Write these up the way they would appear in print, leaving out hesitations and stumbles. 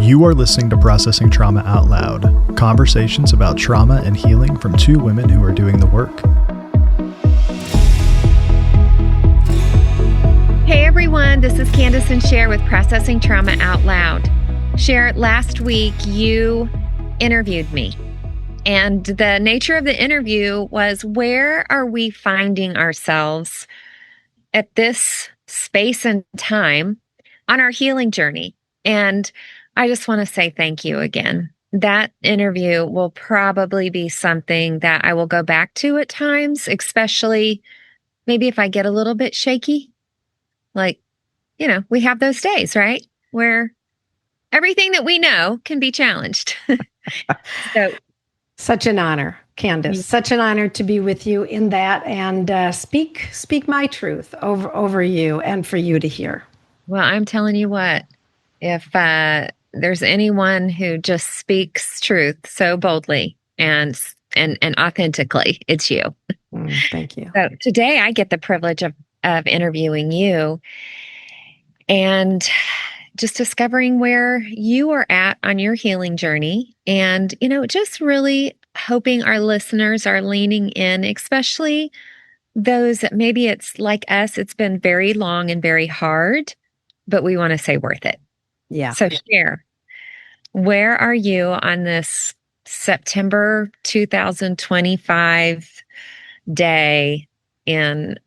You are listening to Processing Trauma Out Loud, conversations about trauma and healing from two women who are doing the work. Hey everyone, this is Kandace and Sher with Processing Trauma Out Loud. Sher, last week you interviewed me, and the nature of the interview was, where are we finding ourselves at this space and time on our healing journey? And I just want to say thank you again. That interview will probably be something that I will go back to at times, especially maybe if I get a little bit shaky. Like, we have those days, right? Where everything that we know can be challenged. So, such an honor, Kandace. Such an honor to be with you in that and speak my truth over you and for you to hear. Well, I'm telling you what, if there's anyone who just speaks truth so boldly and authentically, it's you. Thank you. So today I get the privilege of interviewing you and just discovering where you are at on your healing journey. And, just really hoping our listeners are leaning in, especially those that maybe it's like us, it's been very long and very hard, but we want to say worth it. Yeah. So Sher, where are you on this September 2025 day in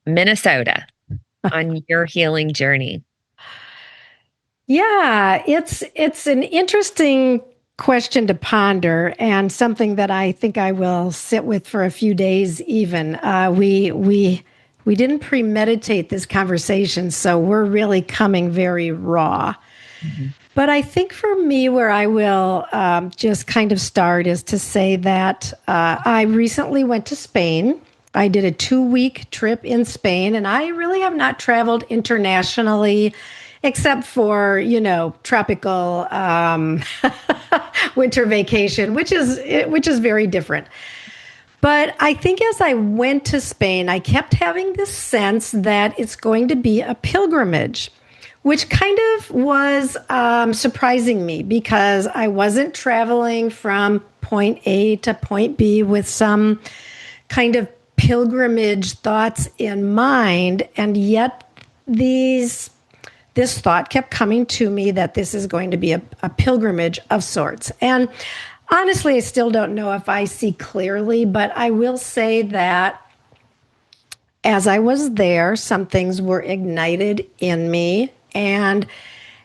Minnesota on your healing journey? Yeah, it's an interesting question to ponder and something that I think I will sit with for a few days even. We didn't premeditate this conversation, so we're really coming very raw. Mm-hmm. But I think for me, where I will just kind of start is to say that I recently went to Spain. I did a 2-week trip in Spain, and I really have not traveled internationally except for, tropical winter vacation, which is very different. But I think as I went to Spain, I kept having this sense that it's going to be a pilgrimage, which kind of was surprising me because I wasn't traveling from point A to point B with some kind of pilgrimage thoughts in mind. And yet this thought kept coming to me that this is going to be a pilgrimage of sorts. And honestly, I still don't know if I see clearly, but I will say that as I was there, some things were ignited in me. And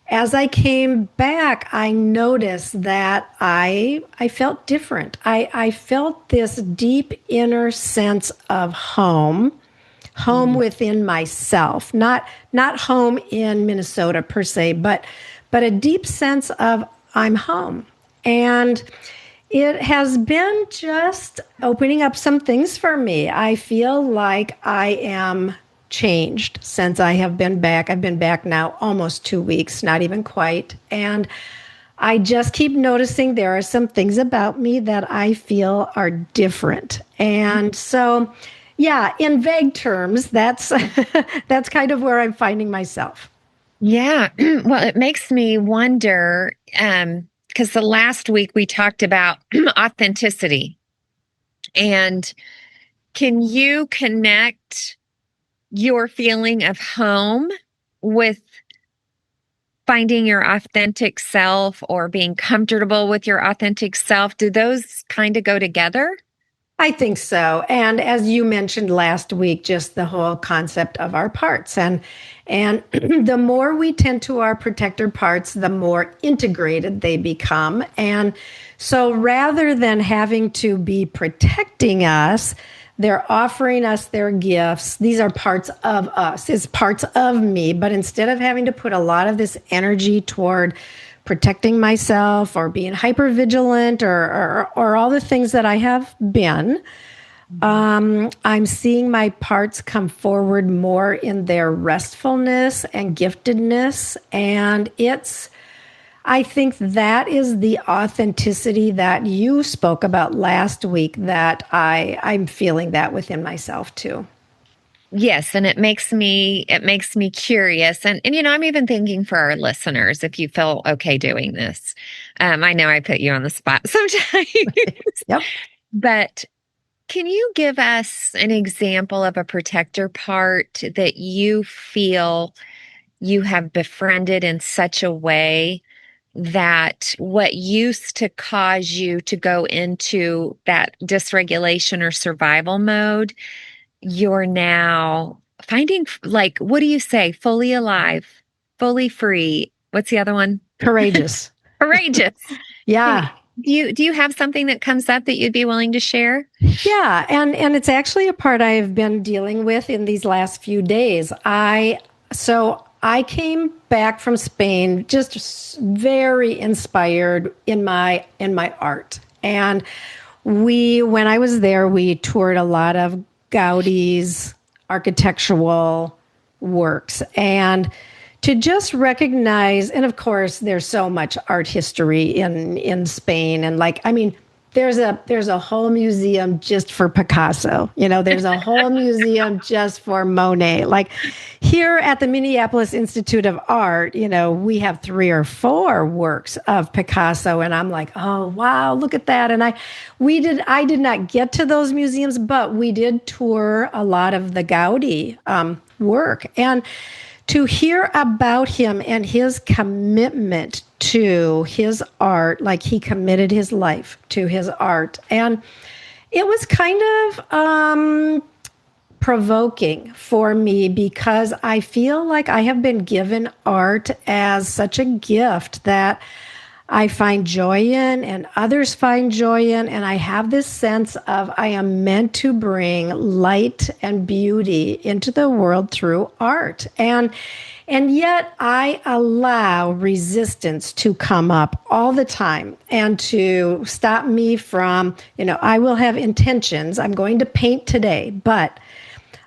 as I came back, I noticed that I felt different. I felt this deep inner sense of home within myself, not home in Minnesota per se, but a deep sense of I'm home. And it has been just opening up some things for me. I feel like I am changed since I have been back. I've been back now almost 2 weeks, not even quite. And I just keep noticing there are some things about me that I feel are different. And so, yeah, in vague terms, that's kind of where I'm finding myself. Yeah. Well, it makes me wonder, because the last week we talked about authenticity. And can you connect your feeling of home with finding your authentic self or being comfortable with your authentic self? Do those kind of go together? I think so. And as you mentioned last week, just the whole concept of our parts. And the more we tend to our protector parts, the more integrated they become. And so rather than having to be protecting us, they're offering us their gifts. These are parts of us. It's parts of me. But instead of having to put a lot of this energy toward protecting myself or being hypervigilant or all the things that I have been, I'm seeing my parts come forward more in their restfulness and giftedness. And I think that is the authenticity that you spoke about last week that I'm feeling that within myself too. Yes, and it makes me curious. And I'm even thinking for our listeners, if you feel okay doing this. I know I put you on the spot sometimes, Yep. but can you give us an example of a protector part that you feel you have befriended in such a way that what used to cause you to go into that dysregulation or survival mode, you're now finding, like, what do you say? Fully alive, fully free. What's the other one? Courageous. Courageous. Can- Yeah. do you have something that comes up that you'd be willing to share? Yeah, and it's actually a part I've been dealing with in these last few days. I came back from Spain just very inspired in my art. And when I was there, we toured a lot of Gaudi's architectural works, and to just recognize, and of course there's so much art history in Spain, and like, I mean, there's a whole museum just for Picasso. There's a whole museum just for Monet. Like, here at the Minneapolis Institute of Art, we have 3 or 4 works of Picasso, and I'm like, oh wow, look at that. And I did not get to those museums, but we did tour a lot of the Gaudi work, and to hear about him and his commitment to his art, like he committed his life to his art. And it was kind of provoking for me, because I feel like I have been given art as such a gift that I find joy in and others find joy in. And I have this sense of I am meant to bring light and beauty into the world through art. And yet I allow resistance to come up all the time and to stop me from, I will have intentions. I'm going to paint today, but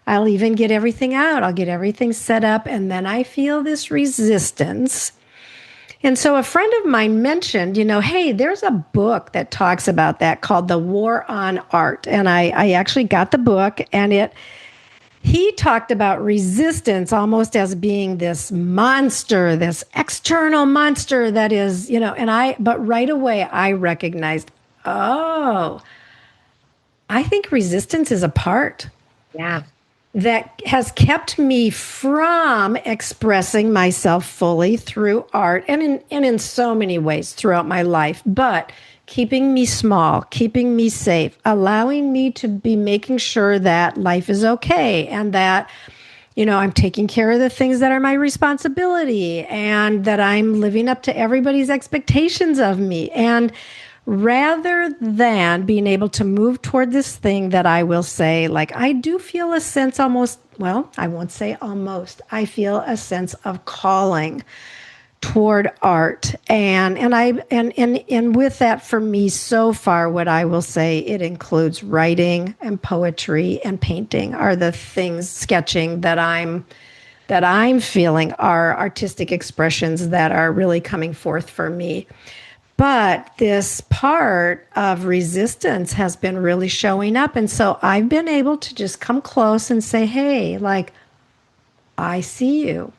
I'll even get everything out. I'll get everything set up. And then I feel this resistance. And so a friend of mine mentioned, hey, there's a book that talks about that called The War on Art. And I actually got the book, and he talked about resistance almost as being this monster, this external monster that is, but right away I recognized, oh, I think resistance is a part Yeah. that has kept me from expressing myself fully through art, and in so many ways throughout my life, but keeping me small, keeping me safe, allowing me to be making sure that life is okay, and that I'm taking care of the things that are my responsibility, and that I'm living up to everybody's expectations of me. And rather than being able to move toward this thing that I will say, like, I do feel a sense almost, well, I won't say almost, I feel a sense of calling toward art. And with that, for me so far, what I will say, it includes writing and poetry and painting are the things, sketching, that I'm feeling are artistic expressions that are really coming forth for me. But this part of resistance has been really showing up. And so I've been able to just come close and say, hey, like, I see you.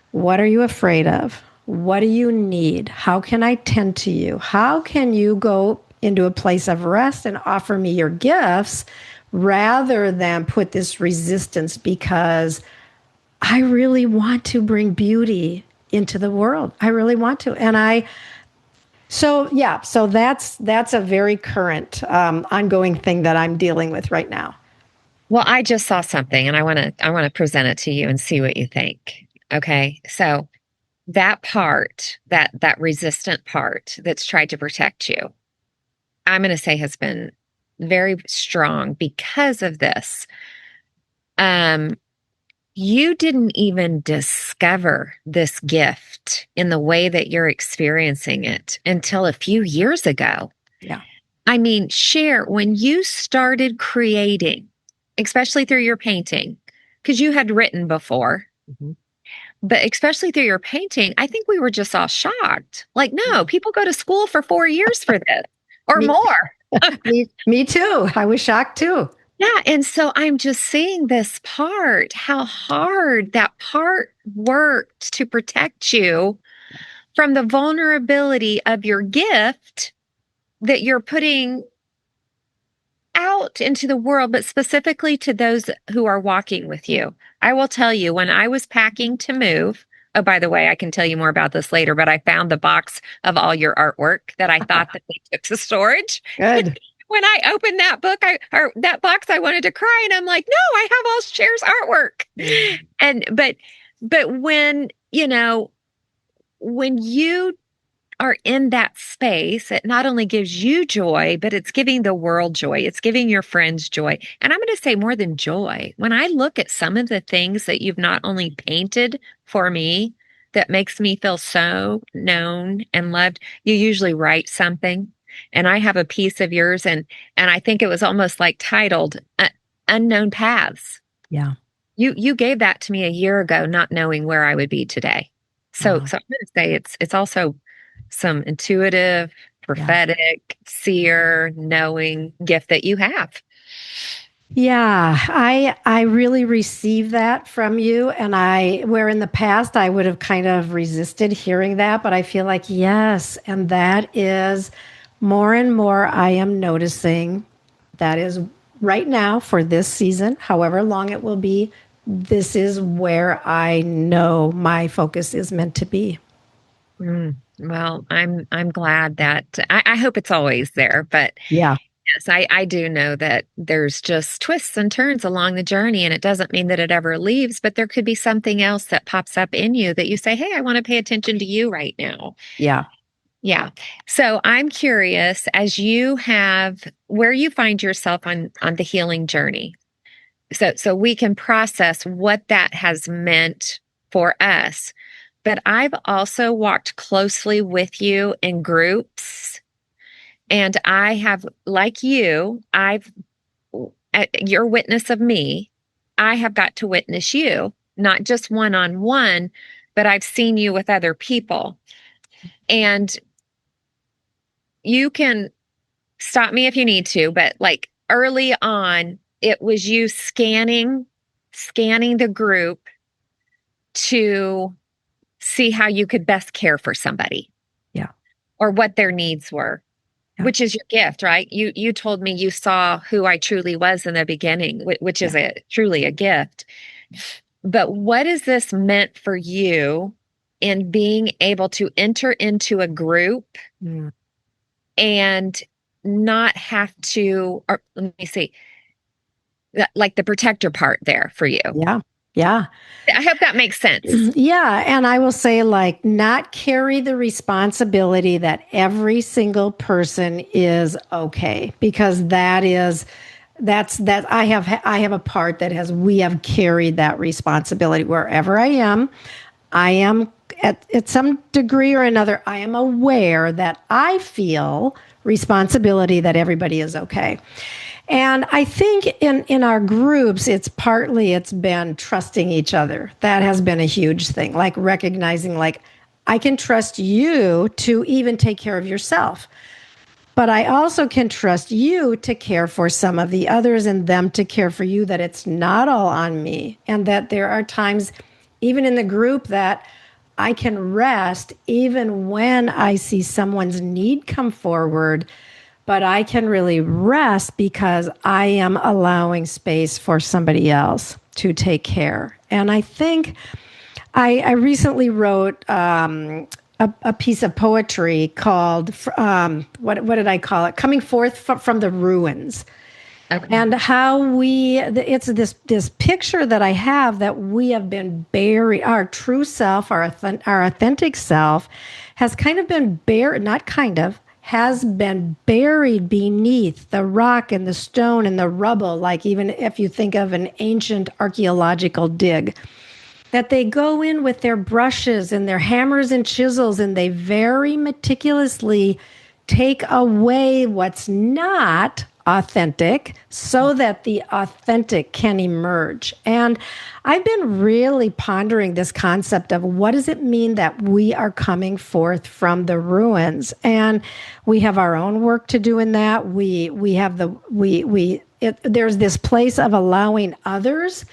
What are you afraid of? What do you need? How can I tend to you? How can you go into a place of rest and offer me your gifts rather than put this resistance, because I really want to bring beauty into the world. I really want to. So that's a very current, ongoing thing that I'm dealing with right now. Well, I just saw something, and I want to present it to you and see what you think. Okay. So that part, that resistant part that's tried to protect you, I'm going to say has been very strong because of this. Um, you didn't even discover this gift in the way that you're experiencing it until a few years ago. Yeah. I mean, Sher, when you started creating, especially through your painting, because you had written before, Mm-hmm. but especially through your painting, I think we were just all shocked. Like, no, people go to school for 4 years for this or Me, more. me too. I was shocked too. Yeah. And so I'm just seeing this part, how hard that part worked to protect you from the vulnerability of your gift that you're putting out into the world, but specifically to those who are walking with you. I will tell you, when I was packing to move, oh, by the way, I can tell you more about this later, but I found the box of all your artwork that I thought that they took to storage. Good. When I opened that book, or that box, I wanted to cry, and I'm like, no, I have all Cher's artwork. Mm. And but when when you are in that space, it not only gives you joy, but it's giving the world joy. It's giving your friends joy. And I'm going to say more than joy. When I look at some of the things that you've not only painted for me that makes me feel so known and loved, you usually write something. And I have a piece of yours, and I think it was almost like titled Unknown Paths. Yeah. You gave that to me a year ago, not knowing where I would be today. So Wow. so I'm going to say it's also some intuitive, Yeah. prophetic, seer, knowing gift that you have. Yeah, I really receive that from you, and I where in the past I would have kind of resisted hearing that, but I feel like yes, and that is more and more I am noticing that is right now for this season, however long it will be, this is where I know my focus is meant to be. Well, I'm glad that I hope it's always there, but Yeah. yes, I do know that there's just twists and turns along the journey, and it doesn't mean that it ever leaves, but there could be something else that pops up in you that you say, hey, I want to pay attention to you right now. Yeah. Yeah. So I'm curious, as you have where you find yourself on the healing journey. So we can process what that has meant for us. But I've also walked closely with you in groups, and I have, like you, your witness of me, I have got to witness you, not just one on one, but I've seen you with other people. And you can stop me if you need to, but like early on, it was you scanning the group to see how you could best care for somebody Yeah. or what their needs were, Yeah. which is your gift, right? You told me you saw who I truly was in the beginning, which Yeah. is truly a gift. But what has this meant for you in being able to enter into a group Mm. and not have to, or let me see, like the protector part there for you? Yeah. Yeah. I hope that makes sense. Yeah, and I will say, like, not carry the responsibility that every single person is okay, because that's I have a part that has we have carried that responsibility wherever I am. I am at some degree or another, I am aware that I feel responsibility that everybody is okay. And I think in our groups, it's been trusting each other. That has been a huge thing, like recognizing, like, I can trust you to even take care of yourself. But I also can trust you to care for some of the others and them to care for you, that it's not all on me. And that there are times, even in the group, that I can rest even when I see someone's need come forward, but I can really rest because I am allowing space for somebody else to take care. And I think I recently wrote a piece of poetry called, what did I call it? Coming Forth from the Ruins. Okay. And how it's this picture that I have that we have been buried, our true self, our authentic self has kind of been buried, not kind of, has been buried beneath the rock and the stone and the rubble, like even if you think of an ancient archaeological dig, that they go in with their brushes and their hammers and chisels and they very meticulously take away what's not authentic so that the authentic can emerge. And I've been really pondering this concept of what does it mean that we are coming forth from the ruins, and we have our own work to do in that. We there's this place of allowing others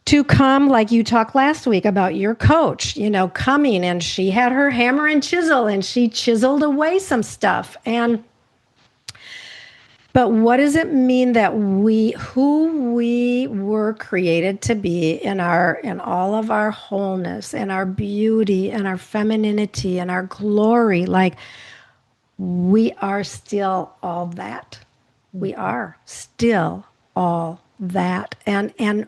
to come, like you talked last week about your coach, coming, and she had her hammer and chisel and she chiseled away some stuff. But what does it mean that who we were created to be in all of our wholeness and our beauty and our femininity and our glory? Like, we are still all that. We are still all that. And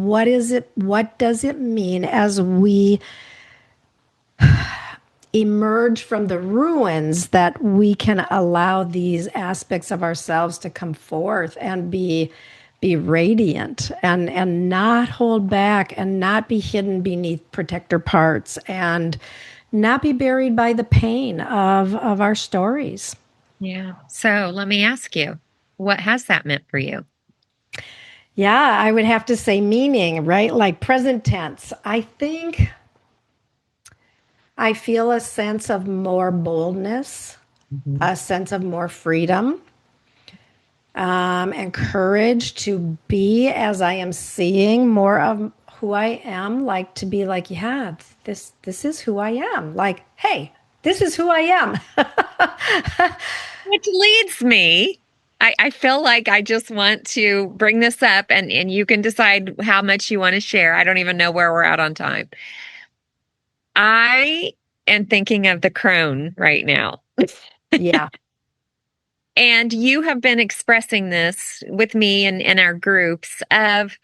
what is it? What does it mean as we emerge from the ruins, that we can allow these aspects of ourselves to come forth and be radiant and not hold back and not be hidden beneath protector parts and not be buried by the pain of our stories. Yeah. So let me ask you, what has that meant for you? Yeah, I would have to say meaning, right? Like present tense. I think I feel a sense of more boldness, a sense of more freedom, and courage to be as I am seeing more of who I am, like to be like, yeah, this is who I am. Like, hey, this is who I am. Which leads me, I feel like I just want to bring this up, and you can decide how much you want to share. I don't even know where we're at on time. I am thinking of the crone right now. Yeah. And you have been expressing this with me and in our groups of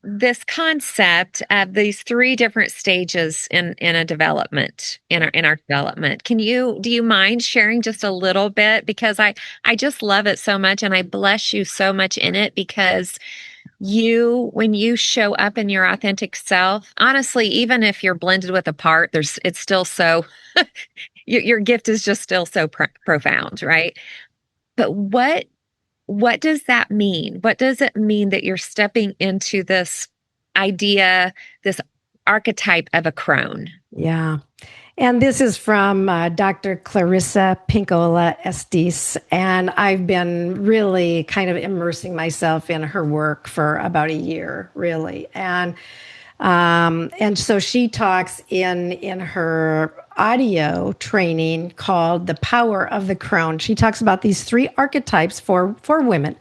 this concept of these three different stages in a development in our development. Do you mind sharing just a little bit, because I just love it so much and I bless you so much in it, because when you show up in your authentic self, honestly, even if you're blended with a part, it's still so your gift is just still so profound, right? But what does that mean? What does it mean that you're stepping into this idea, this archetype of a crone? Yeah. And this is from Dr. Clarissa Pinkola Estes. And I've been really kind of immersing myself in her work for about a year, really. And so she talks in her audio training called The Power of the Crone. She talks about these three archetypes for women.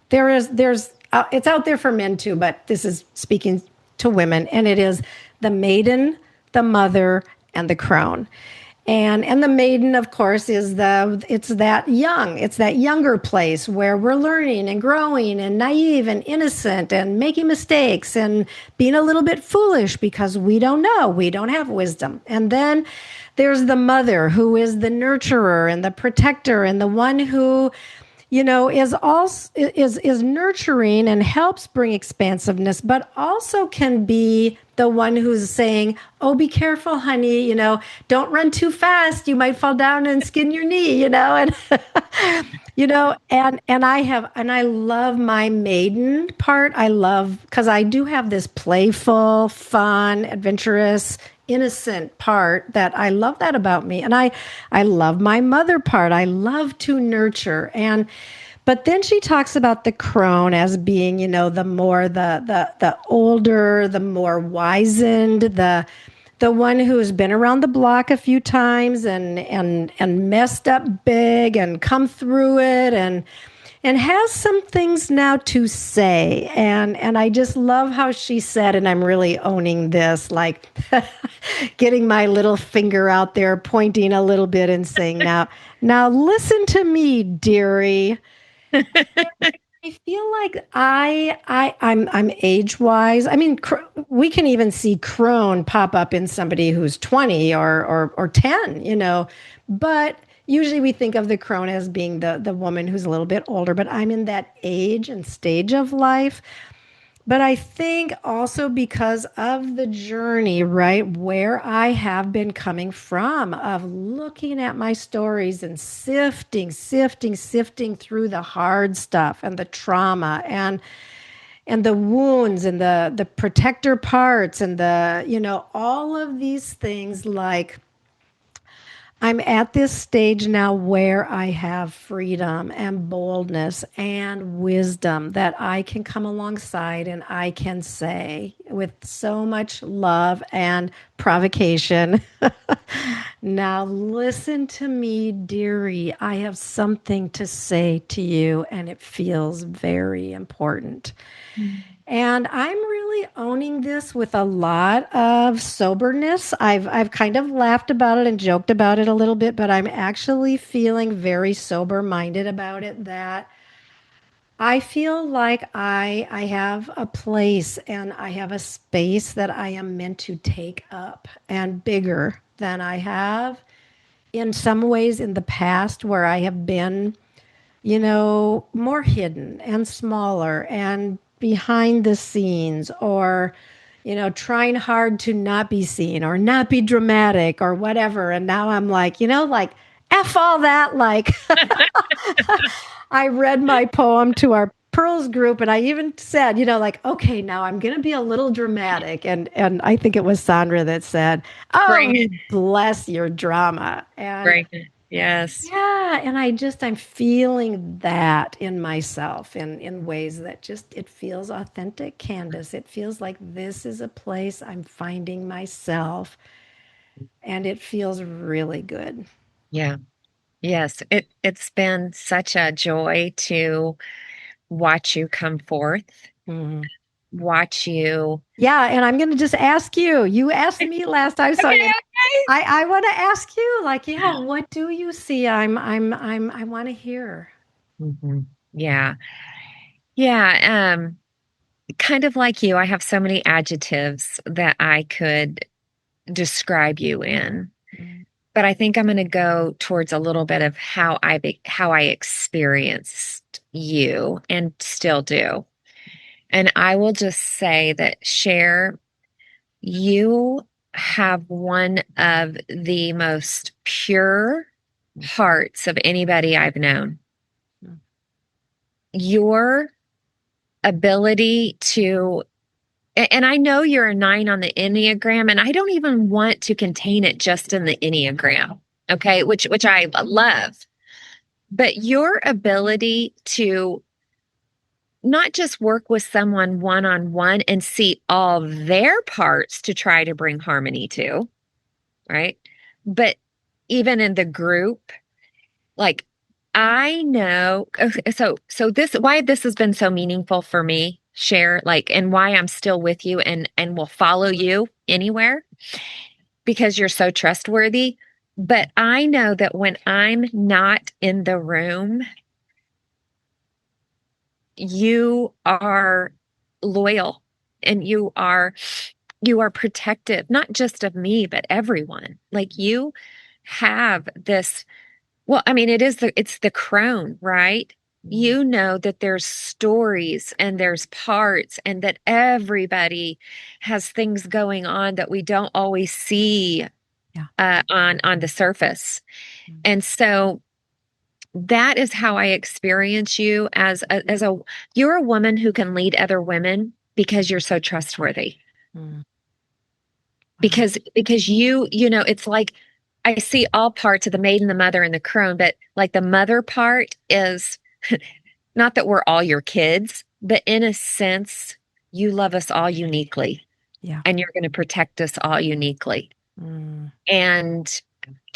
There's it's out there for men too, but this is speaking to women, and it is the maiden, the mother, and the crone. And the maiden, of course, it's that younger place where we're learning and growing and naive and innocent and making mistakes and being a little bit foolish because we don't know, we don't have wisdom. And then there's the mother, who is the nurturer and the protector and the one who is also is nurturing and helps bring expansiveness, but also can be the one who's saying, "Oh, be careful, honey. Don't run too fast. You might fall down and skin your knee." And I love my maiden part. I love, because I do have this playful, fun, adventurous, innocent part that I love that about me. And I love my mother part. I love to nurture. But then she talks about the crone as being, the more the older, the more wizened, the one who has been around the block a few times and messed up big and come through it and has some things now to say. And I just love how she said, and I'm really owning this, like getting my little finger out there, pointing a little bit and saying, now listen to me, dearie. I feel like I'm age-wise. I mean, we can even see crone pop up in somebody who's 20 or 10, but usually we think of the crone as being the woman who's a little bit older, but I'm in that age and stage of life. But I think also because of the journey, right, where I have been coming from, of looking at my stories and sifting through the hard stuff and the trauma and the wounds and the protector parts and all of these things, like I'm at this stage now where I have freedom and boldness and wisdom that I can come alongside and I can say with so much love and provocation, now listen to me, dearie. I have something to say to you, and it feels very important. And I'm really owning this with a lot of soberness. I've kind of laughed about it and joked about it a little bit, but I'm actually feeling very sober minded about it that I feel like I have a place and I have a space that I am meant to take up and bigger than I have in some ways in the past where I have been, more hidden and smaller and behind the scenes or, trying hard to not be seen or not be dramatic or whatever. And now I'm like, like, F all that. Like, I read my poem to our Pearls group and I even said, like, okay, now I'm going to be a little dramatic. And I think it was Sandra that said, oh, Bring it. bless your drama. And Bring it. Yes. yeah, and I'm feeling that in myself in ways that just it feels authentic, Candace. It feels like this is a place I'm finding myself and it feels really good. Yeah. Yes. It's been such a joy to watch you come forth, Mhm. watch you. Yeah, and I'm going to just ask you. You asked me last time, so Okay, I want to ask you, like, yeah, what do you see? I want to hear. okay. Yeah. Yeah. Kind of like you, I have so many adjectives that I could describe you in. Mm, But I think I'm going to go towards a little bit of how I experienced you and still do. And I will just say that Cher, you have one of the most pure hearts of anybody I've known. mm, Your ability to, and I know you're a 9 on the Enneagram, and I don't even want to contain it just in the Enneagram, okay, which I love. But your ability to not just work with someone one on one and see all their parts to try to bring harmony to, right? But even in the group, like I know, okay, so this why this has been so meaningful for me, Share, like, and why I'm still with you and will follow you anywhere because you're so trustworthy. But I know that when I'm not in the room, you are loyal and you are protective, not just of me, but everyone. Like you have this, well, I mean, it's the crone, right? mm. You know that there's stories and there's parts and that everybody has things going on that we don't always see Yeah. on the surface. Mm, And so that is how I experience you as a you're a woman who can lead other women because you're so trustworthy. mm. Wow. Because you know it's like I see all parts of the maiden, the mother, and the crone, but like the mother part is not that we're all your kids, but in a sense, you love us all uniquely Yeah. and you're going to protect us all uniquely. Mm. And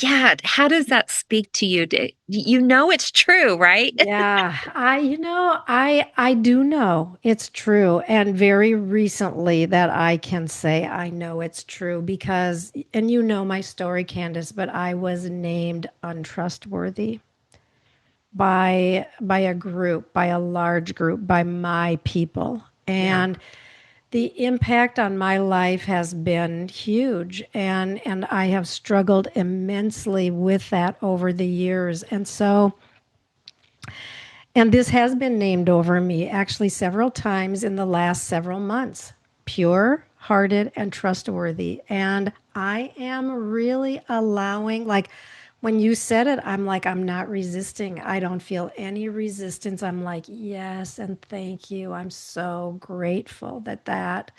yeah, how does that speak to you? You know it's true, right? Yeah, I do know it's true, and very recently that I can say I know it's true because, and you know my story, Candace, but I was named untrustworthy by a group, by a large group, by my people, Yeah. and the impact on my life has been huge, and I have struggled immensely with that over the years, and so. And this has been named over me actually several times in the last several months. Pure hearted and trustworthy. And I am really allowing, like, when you said it, I'm like, I'm not resisting. I don't feel any resistance. I'm like, yes, and thank you. I'm so grateful that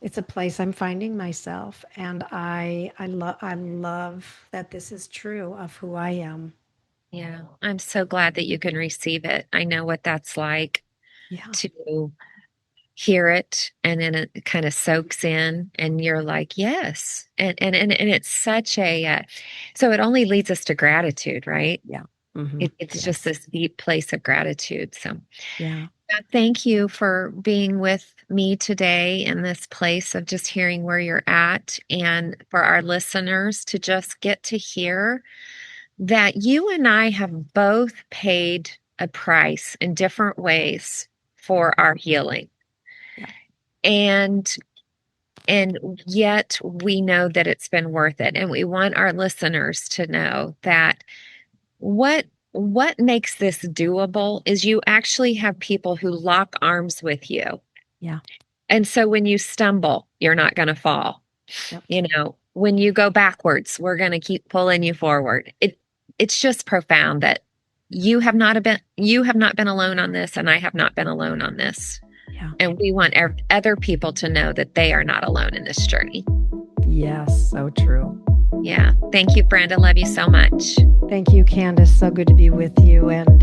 It's a place I'm finding myself, and I love that this is true of who I am. Yeah. I'm so glad that you can receive it. I know what that's like Yeah. to hear it, and then it kind of soaks in and you're like, yes. And it's such a so it only leads us to gratitude, right? Yeah. Hmm. It's just Yes. this deep place of gratitude. So Yeah. thank you for being with me today in this place of just hearing where you're at, and for our listeners to just get to hear that you and I have both paid a price in different ways Yeah. for our healing. Yeah. And and yet we know that it's been worth it. And we want our listeners to know that what what makes this doable is you actually have people who lock arms with you. Yeah. And so when you stumble, you're not going to fall. Yep. You know, when you go backwards, we're going to keep pulling you forward. It's just profound that you have not been alone on this, and I have not been alone on this. Yeah. And we want other people to know that they are not alone in this journey. Yes. So true. Yeah. Thank you, Brenda. Love you so much. Thank you, Candace. So good to be with you. And